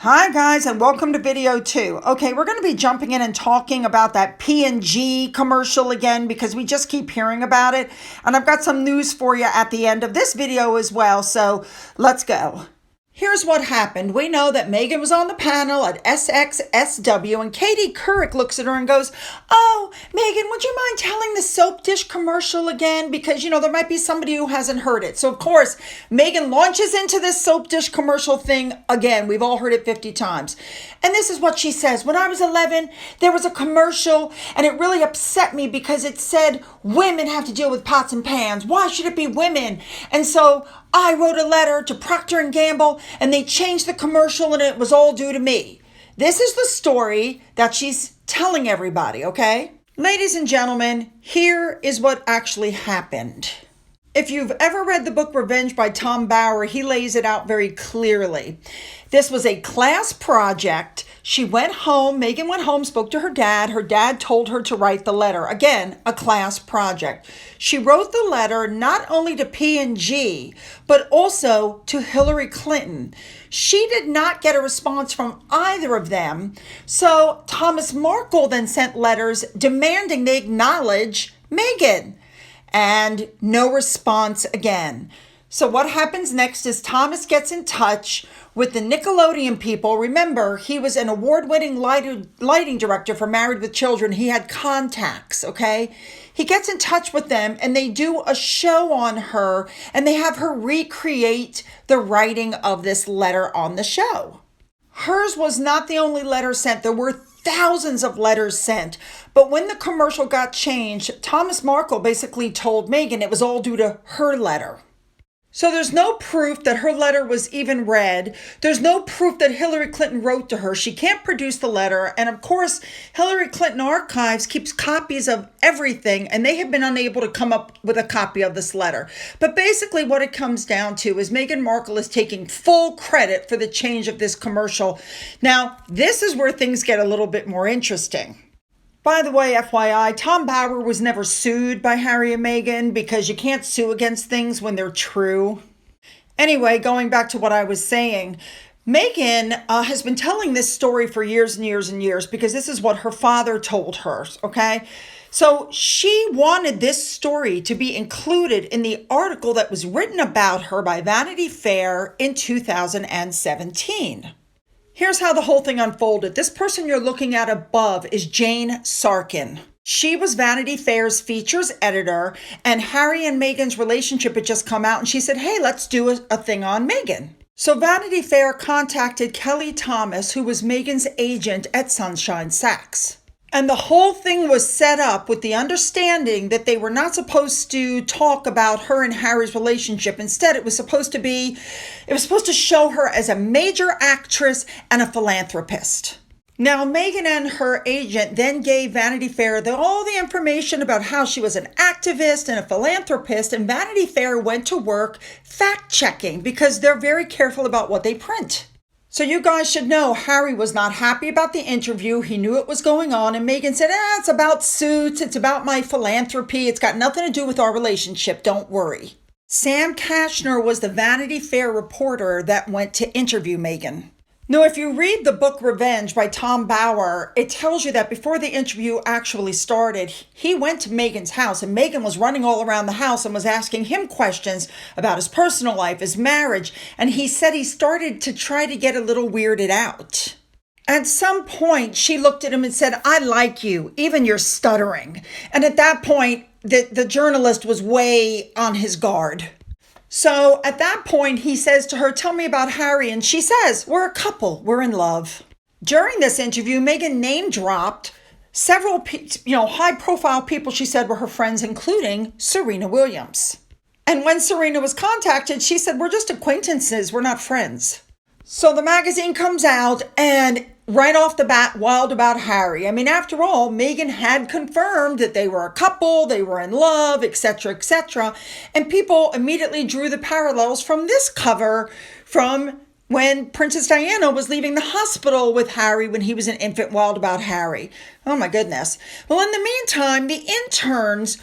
Hi guys, and welcome to video 2. Okay, we're going to be jumping in and talking about that P&G commercial again because we just keep hearing about it. And I've got some news for you at the end of this video as well, so let's go. Here's what happened. We know that Megan was on the panel at SXSW, and Katie Couric looks at her and goes, "Oh, Megan, would you mind telling the soap dish commercial again? Because, there might be somebody who hasn't heard it." So, of course, Megan launches into this soap dish commercial thing again. We've all heard it 50 times. And this is what she says. "When I was 11, there was a commercial, and it really upset me because it said women have to deal with pots and pans. Why should it be women? And so I wrote a letter to Procter & Gamble, and they changed the commercial, and it was all due to me." This is the story that she's telling everybody, okay? Ladies and gentlemen, here is what actually happened. If you've ever read the book Revenge by Tom Bauer, he lays it out very clearly. This was a class project. She went home, Megan went home, spoke to her dad. Her dad told her to write the letter. Again, a class project. She wrote the letter not only to P&G, but also to Hillary Clinton. She did not get a response from either of them. So Thomas Markle then sent letters demanding they acknowledge Megan. And no response again. So what happens next is Thomas gets in touch with the Nickelodeon people. Remember, he was an award-winning lighting director for Married with Children. He had contacts, okay? He gets in touch with them, and they do a show on her, and they have her recreate the writing of this letter on the show. Hers was not the only letter sent. There were thousands of letters sent. But when the commercial got changed, Thomas Markle basically told Megan it was all due to her letter. So there's no proof that her letter was even read. There's no proof that Hillary Clinton wrote to her. She can't produce the letter. And of course, Hillary Clinton Archives keeps copies of everything, and they have been unable to come up with a copy of this letter. But basically what it comes down to is Meghan Markle is taking full credit for the change of this commercial. Now, this is where things get a little bit more interesting. By the way, FYI, Tom Bauer was never sued by Harry and Meghan because you can't sue against things when they're true. Anyway, going back to what I was saying, Meghan has been telling this story for years and years and years because this is what her father told her, okay? So she wanted this story to be included in the article that was written about her by Vanity Fair in 2017. Here's how the whole thing unfolded. This person you're looking at above is Jane Sarkin. She was Vanity Fair's features editor, and Harry and Meghan's relationship had just come out, and she said, "Hey, let's do a thing on Meghan." So Vanity Fair contacted Kelly Thomas, who was Meghan's agent at Sunshine Sachs. And the whole thing was set up with the understanding that they were not supposed to talk about her and Harry's relationship. Instead, it was supposed to show her as a major actress and a philanthropist. Now, Meghan and her agent then gave Vanity Fair all the information about how she was an activist and a philanthropist, and Vanity Fair went to work fact-checking because they're very careful about what they print. So you guys should know Harry was not happy about the interview. He knew it was going on. And Meghan said, "It's about Suits. It's about my philanthropy. It's got nothing to do with our relationship. Don't worry." Sam Kashner was the Vanity Fair reporter that went to interview Meghan. Now, if you read the book Revenge by Tom Bauer, it tells you that before the interview actually started, he went to Meghan's house, and Meghan was running all around the house and was asking him questions about his personal life, his marriage, and he said he started to try to get a little weirded out. At some point, she looked at him and said, "I like you, even you're stuttering." And at that point, the journalist was way on his guard. So at that point, he says to her, "Tell me about Harry." And she says, "We're a couple. We're in love." During this interview, Meghan name dropped several, high-profile people she said were her friends, including Serena Williams. And when Serena was contacted, she said, "We're just acquaintances. We're not friends." So the magazine comes out and right off the bat wild about Harry. I mean, after all, Meghan had confirmed that they were a couple, they were in love, etc., etc. And people immediately drew the parallels from this cover from when Princess Diana was leaving the hospital with Harry when he was an infant, wild about Harry. Oh my goodness. Well, in the meantime, the interns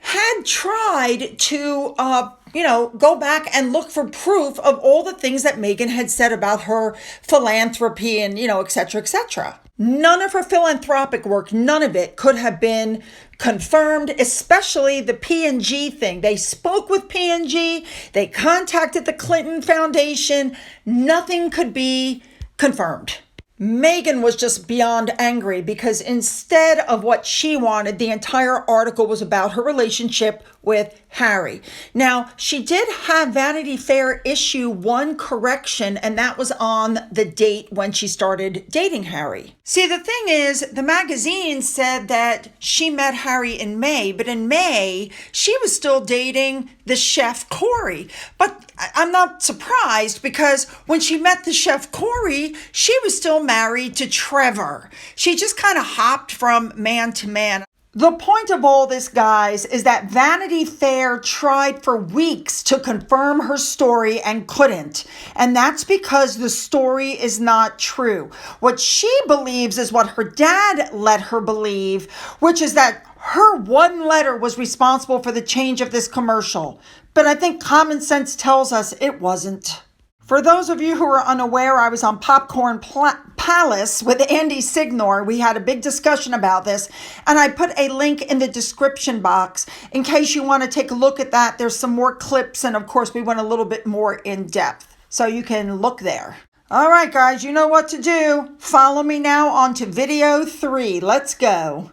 had tried to, go back and look for proof of all the things that Meghan had said about her philanthropy and, et cetera, et cetera. None of her philanthropic work, none of it could have been confirmed, especially the P&G thing. They spoke with P&G, they contacted the Clinton Foundation, nothing could be confirmed. Meghan was just beyond angry because instead of what she wanted, the entire article was about her relationship with Harry. Now, she did have Vanity Fair issue one correction, and that was on the date when she started dating Harry. See, the thing is, the magazine said that she met Harry in May, but in May, she was still dating the chef Corey. But I'm not surprised because when she met the chef Corey, she was still married to Trevor. She just kind of hopped from man to man. The point of all this, guys, is that Vanity Fair tried for weeks to confirm her story and couldn't. And that's because the story is not true. What she believes is what her dad let her believe, which is that her one letter was responsible for the change of this commercial. But I think common sense tells us it wasn't. For those of you who are unaware, I was on Popcorn Palace with Andy Signor. We had a big discussion about this, and I put a link in the description box in case you want to take a look at that. There's some more clips, and of course, we went a little bit more in depth, so you can look there. All right, guys, you know what to do. Follow me now on to video 3. Let's go.